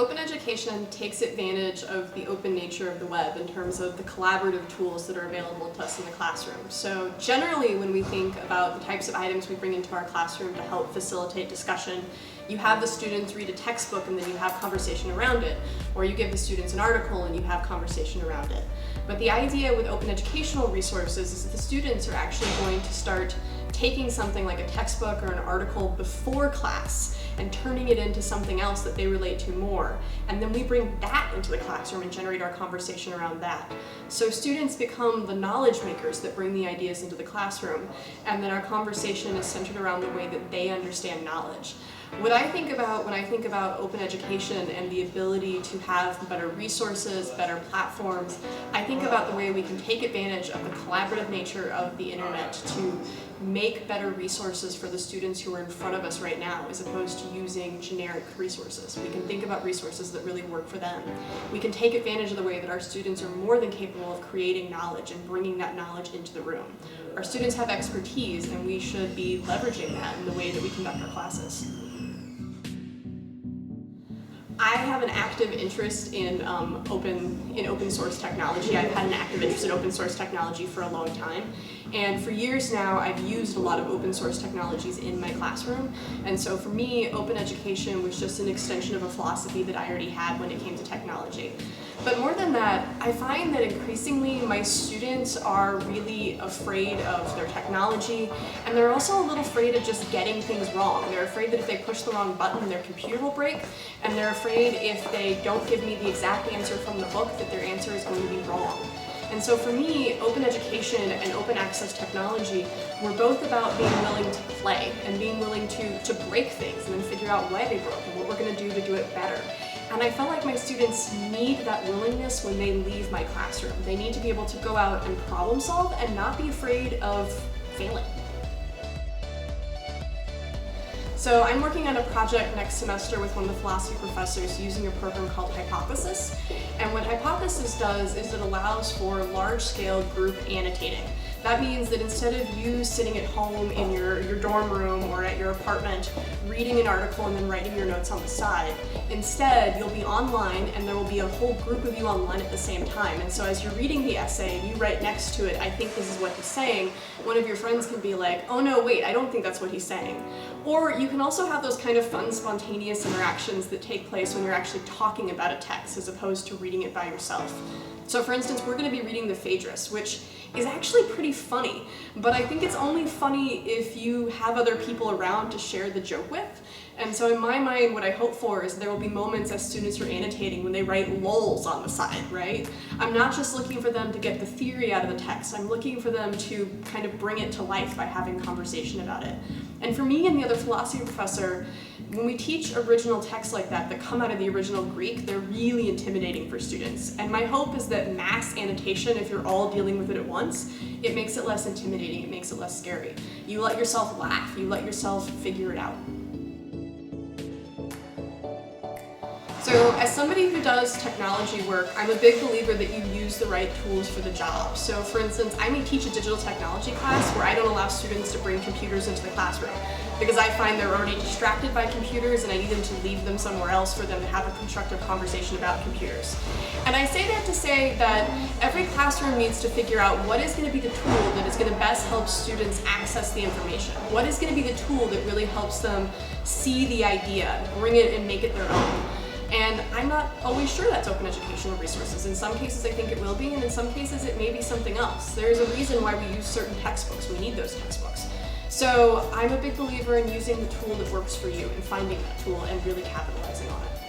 Open education takes advantage of the open nature of the web in terms of the collaborative tools that are available to us in the classroom. So generally, when we think about the types of items we bring into our classroom to help facilitate discussion, you have the students read a textbook and then you have conversation around it, or you give the students an article and you have conversation around it. But the idea with open educational resources is that the students are actually going to start taking something like a textbook or an article before class and turning it into something else that they relate to more. And then we bring that into the classroom and generate our conversation around that. So students become the knowledge makers that bring the ideas into the classroom, and then our conversation is centered around the way that they understand knowledge. What I think about when I think about open education and the ability to have better resources, better platforms, I think about the way we can take advantage of the collaborative nature of the internet to make better resources for the students who are in front of us right now, as opposed to using generic resources. We can think about resources that really work for them. We can take advantage of the way that our students are more than capable of creating knowledge and bringing that knowledge into the room. Our students have expertise, and we should be leveraging that in the way that we conduct our classes. I have an active interest in open source technology. I've had an active interest in open source technology for a long time. And for years now, I've used a lot of open source technologies in my classroom. And so for me, open education was just an extension of a philosophy that I already had when it came to technology. But more than that, I find that increasingly my students are really afraid of their technology, and they're also a little afraid of just getting things wrong. They're afraid that if they push the wrong button, their computer will break, and they're afraid if they don't give me the exact answer from the book that their answer is going to be wrong. And so for me, open education and open access technology were both about being willing to play and being willing to break things and then figure out why they broke and what we're going to do it better. And I felt like my students need that willingness when they leave my classroom. They need to be able to go out and problem solve and not be afraid of failing. So I'm working on a project next semester with one of the philosophy professors using a program called Hypothesis. And what Hypothesis does is it allows for large-scale group annotating. That means that instead of you sitting at home in your dorm room or at your apartment reading an article and then writing your notes on the side, instead you'll be online and there will be a whole group of you online at the same time. And so as you're reading the essay and you write next to it, "I think this is what he's saying," one of your friends can be like, "Oh no, wait, I don't think that's what he's saying." Or you can also have those kind of fun, spontaneous interactions that take place when you're actually talking about a text as opposed to reading it by yourself. So for instance, we're going to be reading the Phaedrus, which is actually pretty funny, but I think it's only funny if you have other people around to share the joke with. And so in my mind, what I hope for is there will be moments as students are annotating when they write lols on the side, right? I'm not just looking for them to get the theory out of the text, I'm looking for them to kind of bring it to life by having conversation about it. And for me and the other philosophy professor, when we teach original texts like that come out of the original Greek, they're really intimidating for students. And my hope is that mass annotation, if you're all dealing with it at once, it makes it less intimidating, it makes it less scary. You let yourself laugh, you let yourself figure it out. So as somebody who does technology work, I'm a big believer that you use the right tools for the job. So for instance, I may teach a digital technology class where I don't allow students to bring computers into the classroom because I find they're already distracted by computers and I need them to leave them somewhere else for them to have a constructive conversation about computers. And I say that to say that every classroom needs to figure out what is going to be the tool that is going to best help students access the information. What is going to be the tool that really helps them see the idea, bring it and make it their own. And I'm not always sure that's open educational resources. In some cases I think it will be, and in some cases it may be something else. There's a reason why we use certain textbooks. We need those textbooks. So I'm a big believer in using the tool that works for you and finding that tool and really capitalizing on it.